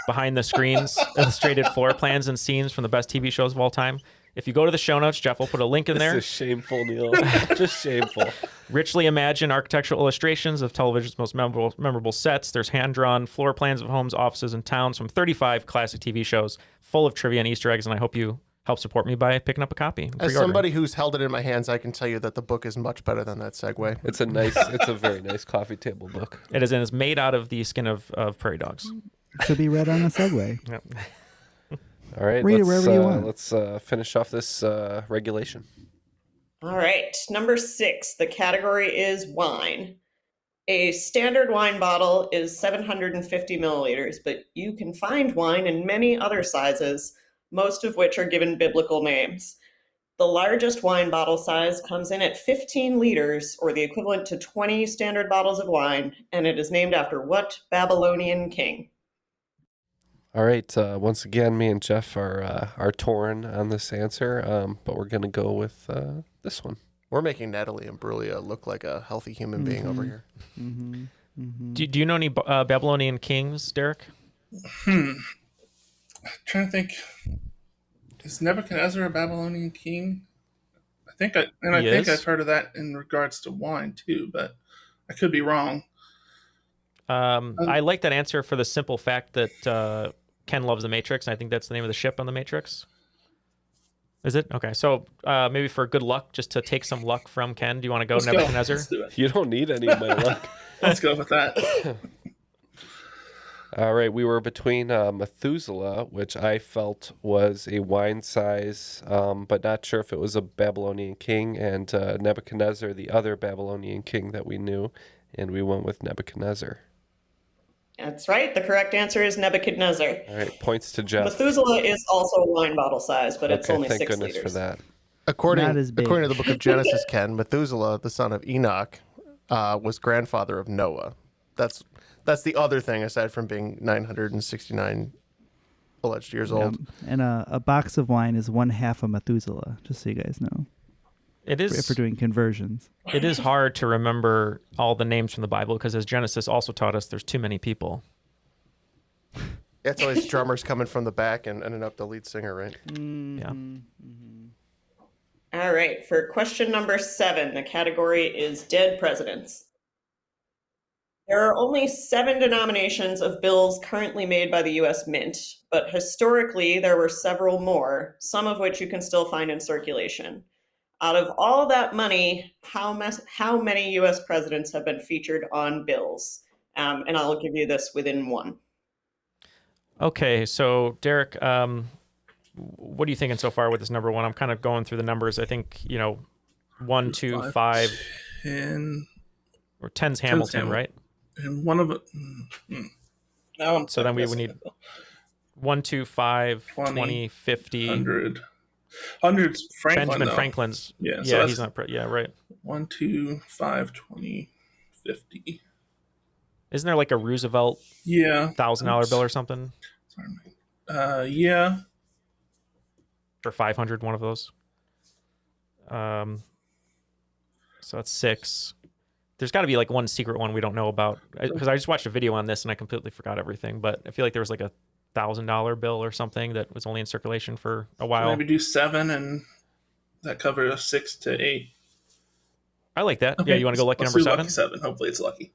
Behind the Screens, illustrated floor plans and scenes from the best TV shows of all time. If you go to the show notes, Jeff will put a link in there. This is shameful, Neal. Just shameful. Richly imagined architectural illustrations of television's most memorable sets. There's hand-drawn floor plans of homes, offices, and towns from 35 classic TV shows full of trivia and Easter eggs, and I hope you help support me by picking up a copy. As somebody who's held it in my hands, I can tell you that the book is much better than that segue. It's a very nice coffee table book. It is, and it's made out of the skin of prairie dogs. Could be read on a Segway. Yep. All right, Read it wherever you want. Let's finish off this regulation. All right, number 6. The category is wine. A standard wine bottle is 750 milliliters, but you can find wine in many other sizes, most of which are given biblical names. The largest wine bottle size comes in at 15 liters, or the equivalent to 20 standard bottles of wine, and it is named after what Babylonian king? All right. Once again, me and Jeff are torn on this answer, but we're going to go with this one. We're making Natalie Imbruglia look like a healthy human being over here. Mm-hmm. Mm-hmm. Do you know any Babylonian kings, Derek? I'm trying to think. Is Nebuchadnezzar a Babylonian king? I think I've heard of that in regards to wine too, but I could be wrong. I like that answer for the simple fact that Ken loves the Matrix, and I think that's the name of the ship on the Matrix. Is it? Okay, so maybe for good luck, just to take some luck from Ken, do you want to go Nebuchadnezzar? Let's do it. You don't need any of my luck. Let's go with that. All right, we were between Methuselah, which I felt was a wine size, but not sure if it was a Babylonian king, and Nebuchadnezzar, the other Babylonian king that we knew, and we went with Nebuchadnezzar. That's right. The correct answer is Nebuchadnezzar. All right, points to Jeff. Methuselah is also a wine bottle size, but it's only thank 6 goodness liters. for that. According to the book of Genesis, Ken, Methuselah, the son of Enoch, was grandfather of Noah. That's the other thing, aside from being 969 alleged years old. And a box of wine is 1/2 of Methuselah, just so you guys know. It is if we're doing conversions. It is hard to remember all the names from the Bible because, as Genesis also taught us, there's too many people. It's always drummers coming from the back and ending up the lead singer, right? Yeah. All right. For question number 7, the category is dead presidents. There are only 7 denominations of bills currently made by the U.S. Mint, but historically there were several more, some of which you can still find in circulation. Out of all that money, how many U.S. presidents have been featured on bills? And I'll give you this within 1. Okay, so Derek, what are you thinking so far with this number 1? I'm kind of going through the numbers. I think 1, 2, 5, 10, or 10's Hamilton, right? And one of it. So then we would need 1, 2, 5, 20, 50, 100. 100's Franklin. Benjamin though. Franklin's. Yeah, yeah, he's not. Yeah, right. 1, 2, 5, 20, 50. Isn't there like a Roosevelt? Yeah. $1,000 bill or something? Sorry. Yeah. For 500, one of those. So that's 6. There's got to be like one secret one we don't know about, because I just watched a video on this and I completely forgot everything. But I feel like there was like a $1,000 bill or something that was only in circulation for a while. Maybe do 7, and that covers us 6 to 8. I like that. Okay, Yeah, you want to go lucky let's number do 7? Lucky 7. Hopefully it's lucky.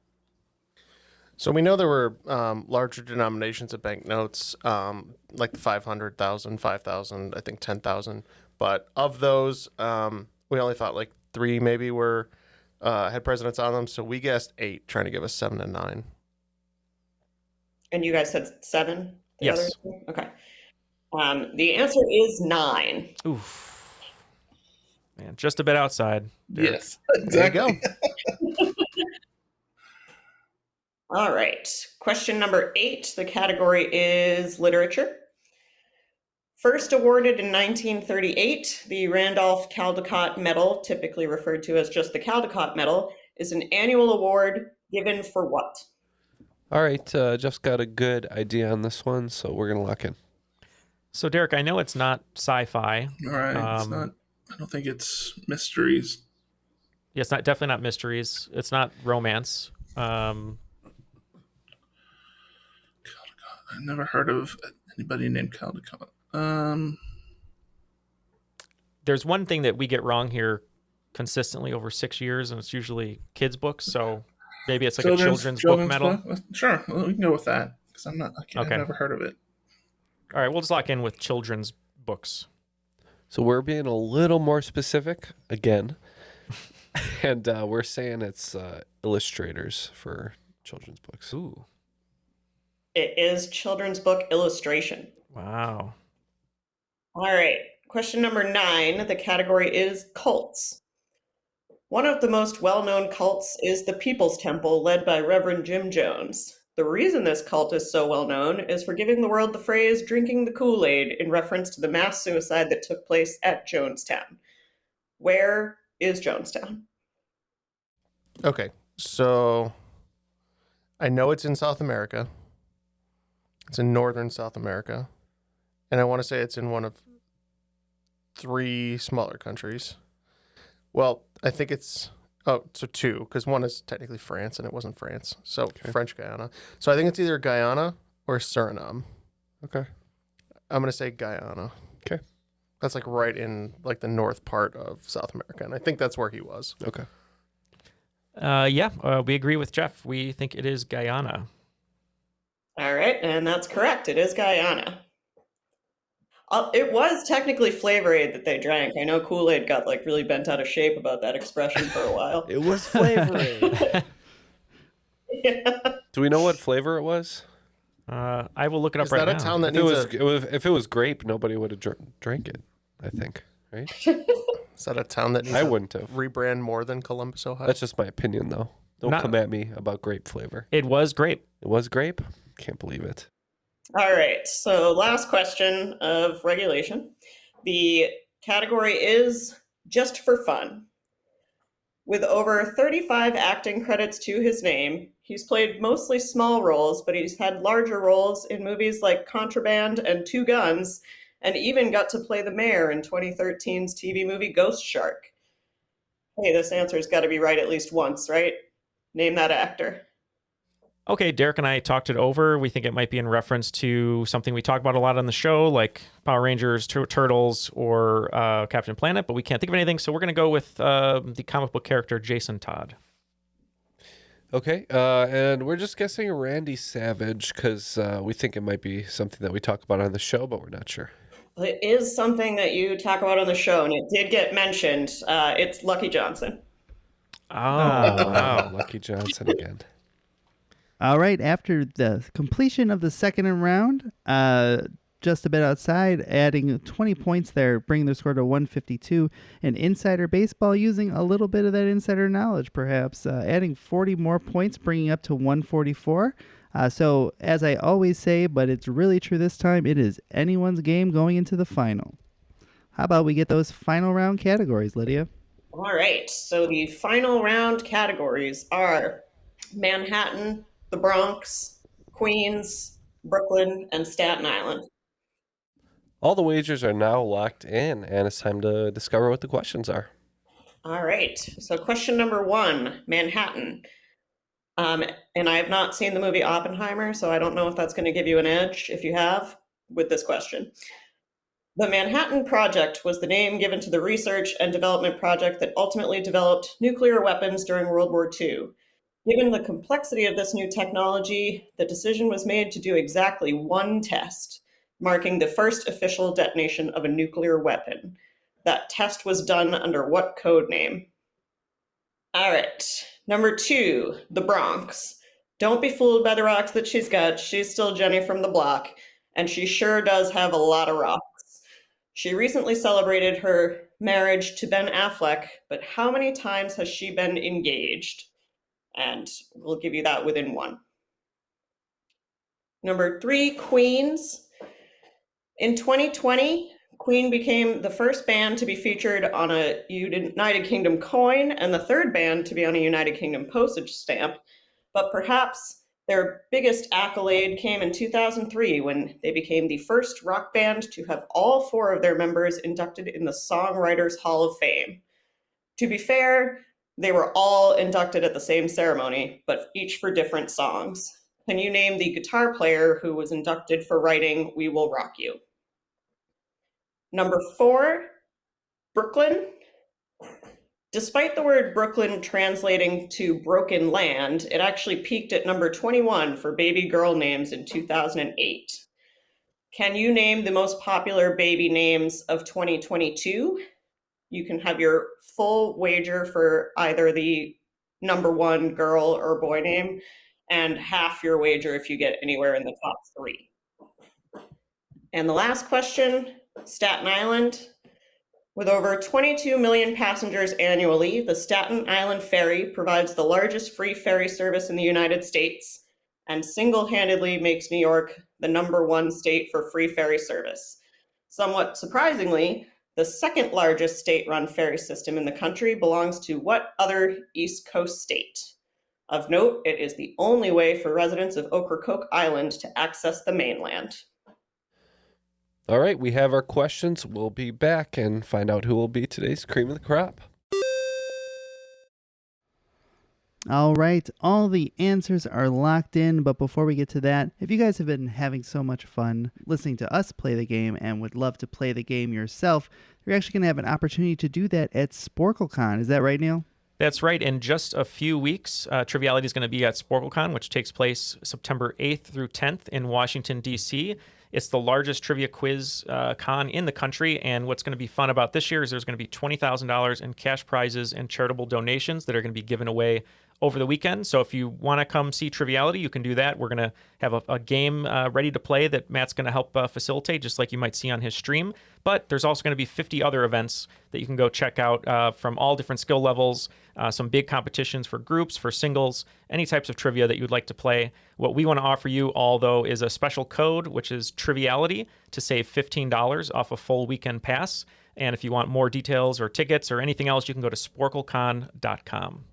So we know there were larger denominations of banknotes, like the 500,000, 5,000, I think 10,000. But of those, we only thought like 3 maybe were had presidents on them. So we guessed 8, trying to give us 7 and 9. And you guys said 7? Yes. Okay. The answer is 9. Oof. Man, just a bit outside. Derek. Yes, exactly. There you go. All right. Question number 8. The category is literature. First awarded in 1938, the Randolph Caldecott Medal, typically referred to as just the Caldecott Medal, is an annual award given for what? All right, Jeff's got a good idea on this one, so we're going to lock in. So, Derek, I know it's not sci-fi. All right. It's not. I don't think it's mysteries. Yeah, it's not definitely not mysteries. It's not romance. Caldecott. I've never heard of anybody named Caldecott. There's one thing that we get wrong here consistently over 6 years, and it's usually kids' books. So maybe it's like a children's book medal. Sure, well, we can go with that because I've never heard of it. All right, we'll just lock in with children's books. So we're being a little more specific again, and we're saying it's illustrators for children's books. Ooh. It is children's book illustration. Wow. All right. Question number 9. The category is cults. One of the most well-known cults is the People's Temple, led by Reverend Jim Jones. The reason this cult is so well-known is for giving the world the phrase drinking the Kool-Aid in reference to the mass suicide that took place at Jonestown. Where is Jonestown? Okay, so I know it's in South America. It's in northern South America. And I want to say it's in one of 3 smaller countries. Well, I think it's... Oh, so 2, because one is technically France, and it wasn't France. So French Guyana. So I think it's either Guyana or Suriname. Okay. I'm going to say Guyana. Okay. That's like right in like the north part of South America, and I think that's where he was. Okay. We agree with Jeff. We think it is Guyana. All right, and that's correct. It is Guyana. It was technically Flavor Aid that they drank. I know Kool-Aid got like really bent out of shape about that expression for a while. It was Flavor Aid. Yeah. Do we know what flavor it was? I will look it up right now. Is that a town that if it was grape, nobody would have drank it, I think, right? Is that a town that needs I wouldn't have. rebrand more than Columbus, Ohio? That's just my opinion, though. Don't come at me about grape flavor. It was grape. It was grape? Can't believe it. All right, so last question of regulation. The category is just for fun. With over 35 acting credits to his name, he's played mostly small roles, but he's had larger roles in movies like Contraband and Two Guns, and even got to play the mayor in 2013's TV movie Ghost Shark. Hey, this answer's got to be right at least once, right? Name that actor. Okay, Derek and I talked it over. We think it might be in reference to something we talk about a lot on the show, like Power Rangers, Turtles, or Captain Planet, but we can't think of anything, so we're going to go with the comic book character Jason Todd. Okay, and we're just guessing Randy Savage because we think it might be something that we talk about on the show, but we're not sure. It is something that you talk about on the show, and it did get mentioned. It's Lucky Johnson. Oh, wow. Lucky Johnson again. All right, after the completion of the second round, just a bit outside, adding 20 points there, bringing the score to 152. And Insider Baseball using a little bit of that insider knowledge, perhaps, adding 40 more points, bringing up to 144. So, as I always say, but it's really true this time, it is anyone's game going into the final. How about we get those final round categories, Lydia? All right, so the final round categories are Manhattan, the Bronx, Queens, Brooklyn, and Staten Island. All the wagers are now locked in, and it's time to discover what the questions are. All right, so question number 1, Manhattan. And I have not seen the movie Oppenheimer, so I don't know if that's going to give you an edge, if you have, with this question. The Manhattan Project was the name given to the research and development project that ultimately developed nuclear weapons during World War II. Given the complexity of this new technology, the decision was made to do exactly one test, marking the first official detonation of a nuclear weapon. That test was done under what code name? All right, number 2, the Bronx. Don't be fooled by the rocks that she's got. She's still Jenny from the block, and she sure does have a lot of rocks. She recently celebrated her marriage to Ben Affleck, but how many times has she been engaged? And we'll give you that within 1. Number 3, Queens. In 2020, Queen became the first band to be featured on a United Kingdom coin and the third band to be on a United Kingdom postage stamp. But perhaps their biggest accolade came in 2003 when they became the first rock band to have all 4 of their members inducted in the Songwriters Hall of Fame. To be fair, they were all inducted at the same ceremony, but each for different songs. Can you name the guitar player who was inducted for writing We Will Rock You? Number 4, Brooklyn. Despite the word Brooklyn translating to broken land, it actually peaked at number 21 for baby girl names in 2008. Can you name the most popular baby names of 2022? You can have your full wager for either the number 1 girl or boy name, and half your wager if you get anywhere in the top 3. And the last question, Staten Island. With over 22 million passengers annually, the Staten Island Ferry provides the largest free ferry service in the United States and single-handedly makes New York the number 1 state for free ferry service. Somewhat surprisingly, the second largest state-run ferry system in the country belongs to what other East Coast state? Of note, it is the only way for residents of Ocracoke Island to access the mainland. All right, we have our questions. We'll be back and find out who will be today's cream of the crop. All right, all the answers are locked in, but before we get to that, if you guys have been having so much fun listening to us play the game and would love to play the game yourself, you're actually going to have an opportunity to do that at SporkleCon. Is that right, Neal? That's right. In just a few weeks, Triviality is going to be at SporkleCon, which takes place September 8th through 10th in Washington, D.C. It's the largest trivia quiz con in the country, and what's going to be fun about this year is there's going to be $20,000 in cash prizes and charitable donations that are going to be given away over the weekend. So if you want to come see Triviality, you can do that. We're going to have a game ready to play that Matt's going to help facilitate, just like you might see on his stream. But there's also going to be 50 other events that you can go check out from all different skill levels, some big competitions for groups, for singles, any types of trivia that you'd like to play. What we want to offer you all, though, is a special code, which is Triviality, to save $15 off a full weekend pass. And if you want more details or tickets or anything else, you can go to sporklecon.com.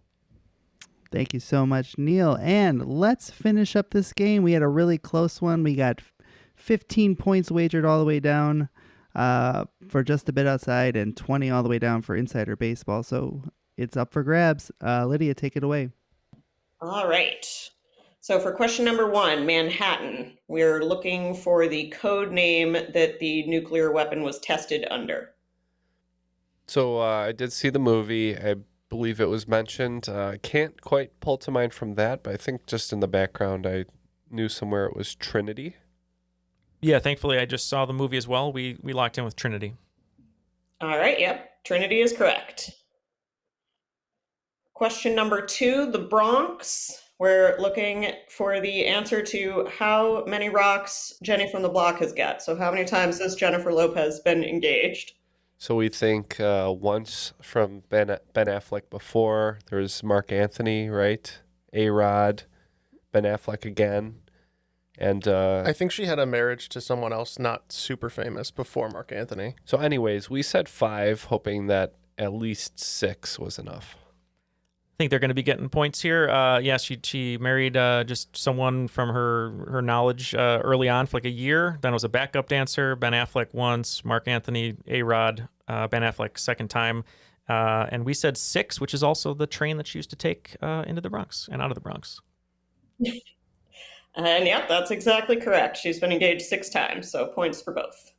Thank you so much, Neal. And let's finish up this game. We had a really close one. We got 15 points wagered all the way down for just a bit outside and 20 all the way down for insider baseball. So it's up for grabs. Lydia, take it away. All right. So for question number 1, Manhattan, we're looking for the code name that the nuclear weapon was tested under. So I did see the movie. I believe it was mentioned. I can't quite pull to mind from that, but I think just in the background I knew somewhere it was Trinity. Yeah, thankfully I just saw the movie as well. We locked in with Trinity. All right, yep. Trinity is correct. Question number 2, the Bronx. We're looking for the answer to how many rocks Jenny from the Block has got. So how many times has Jennifer Lopez been engaged? So we think once from Ben Affleck before. There's Mark Anthony, right? A-Rod, Ben Affleck again. And I think she had a marriage to someone else not super famous before Mark Anthony. So anyways, we said 5, hoping that at least 6 was enough. I think they're going to be getting points here. She married just someone from her knowledge early on for like a year. Then was a backup dancer. Ben Affleck once, Mark Anthony, A-Rod, Ben Affleck second time. And we said 6, which is also the train that she used to take into the Bronx and out of the Bronx. And yep, that's exactly correct. She's been engaged 6 times, so points for both.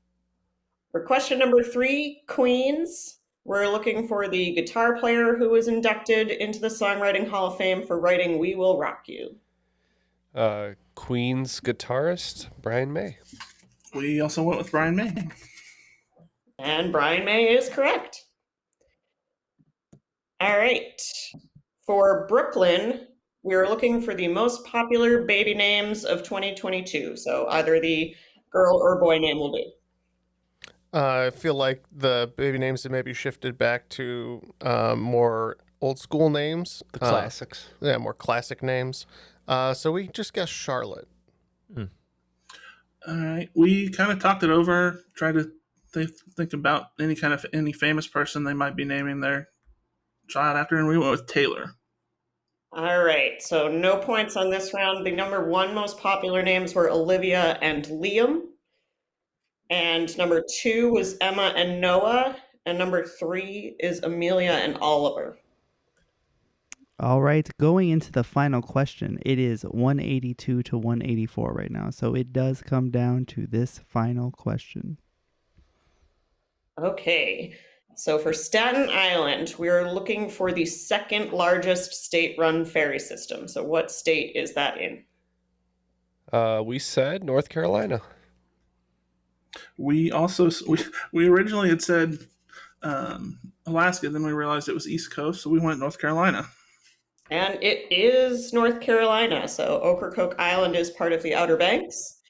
For question number 3, Queens. We're looking for the guitar player who was inducted into the Songwriting Hall of Fame for writing We Will Rock You. Queen's guitarist, Brian May. We also went with Brian May. And Brian May is correct. All right. For Brooklyn, we're looking for the most popular baby names of 2022. So either the girl or boy name will do. I feel like the baby names have maybe shifted back to more old school names. The classics. Yeah, more classic names. So we just guessed Charlotte. All right. We kind of talked it over, tried to think about any famous person they might be naming their child after, and we went with Taylor. All right. So no points on this round. The number 1 most popular names were Olivia and Liam. And number 2 was Emma and Noah. And number 3 is Amelia and Oliver. All right, going into the final question, it is 182 to 184 right now. So it does come down to this final question. Okay. So for Staten Island, we're looking for the 2nd largest state-run ferry system. So what state is that in? We said North Carolina. We originally had said Alaska, then we realized it was East Coast, so we went North Carolina. And it is North Carolina. So Ocracoke Island is part of the Outer Banks,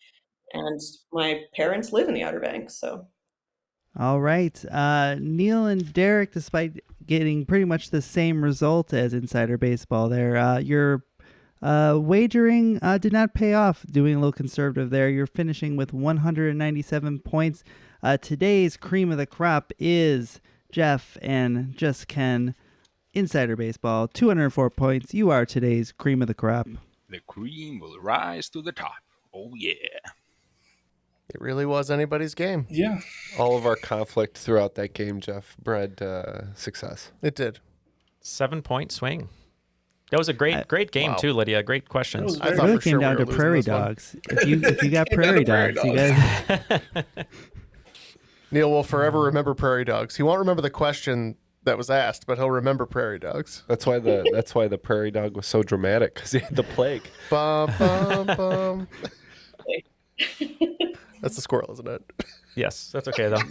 and my parents live in the Outer Banks. So. All right, Neal and Derek, despite getting pretty much the same result as Insider Baseball, there, your wagering did not pay off. Doing a little conservative there. You're finishing with 197 points. Today's cream of the crop is Jeff and Just Ken. Insider Baseball, 204 points. You are today's cream of the crop. The cream will rise to the top. Oh, yeah. It really was anybody's game. Yeah. All of our conflict throughout that game, Jeff, bred success. It did. 7-point swing. That was a great game too, Lydia. Great questions. I thought really came down to Prairie Dogs. If you got Prairie Dogs, you guys. Neal will forever remember Prairie Dogs. He won't remember the question that was asked, but he'll remember prairie dogs. That's why the prairie dog was so dramatic, because he had the plague. Bum, bum, bum. That's the squirrel, isn't it? Yes, that's okay though.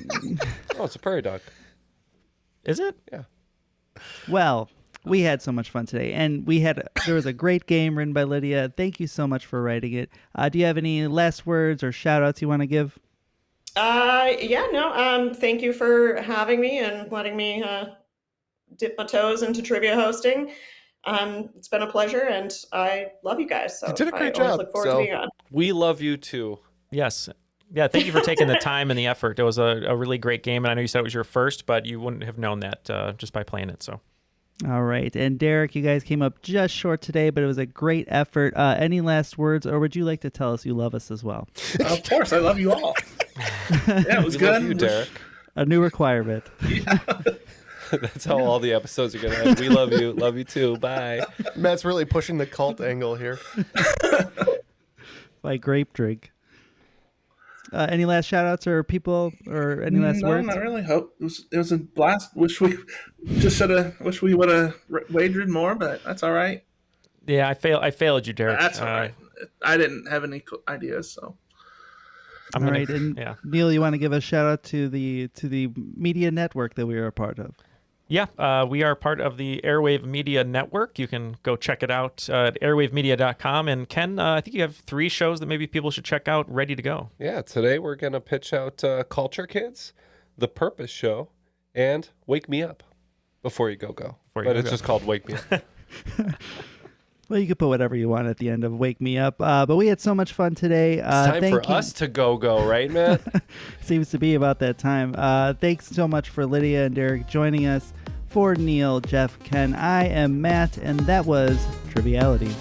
Oh, it's a prairie dog. Is it? Yeah. Well, we had so much fun today, and there was a great game written by Lydia. Thank you so much for writing it. Do you have any last words or shout outs you want to give? Thank you for having me and letting me dip my toes into trivia hosting. It's been a pleasure, and I love you guys. So you did a great I always job. look forward to being on. We love you too. Yes. Yeah, thank you for taking the time and the effort. It was a really great game, and I know you said it was your first, but you wouldn't have known that just by playing it. So. All right. And Derek, you guys came up just short today, but it was a great effort. Any last words, or would you like to tell us you love us as well? Of course, I love you all. Yeah, it was good. Love you, Derek. A new requirement. Yeah. That's how all the episodes are going to end. We love you. Love you too. Bye. Matt's really pushing the cult angle here. Like grape drink. Any last shout outs or people or any last words? No, not really. Hope it was a blast. Wish we would have wagered more, but that's all right. Yeah, I failed you, Derek. That's all right. I didn't have any ideas, so. All right, and Neal, you want to give a shout out to the media network that we are a part of? Yeah, we are part of the Airwave Media Network. You can go check it out at airwavemedia.com. And Ken, I think you have 3 shows that maybe people should check out ready to go. Yeah, today we're going to pitch out Culture Kids, The Purpose Show, and Wake Me Up Before You Go. But it's just called Wake Me Up. Well, you could put whatever you want at the end of Wake Me Up. But we had so much fun today. It's time for us to go, right, Matt? Seems to be about that time. Thanks so much for Lydia and Derek joining us. For Neal, Jeff, Ken, I am Matt, and that was Triviality.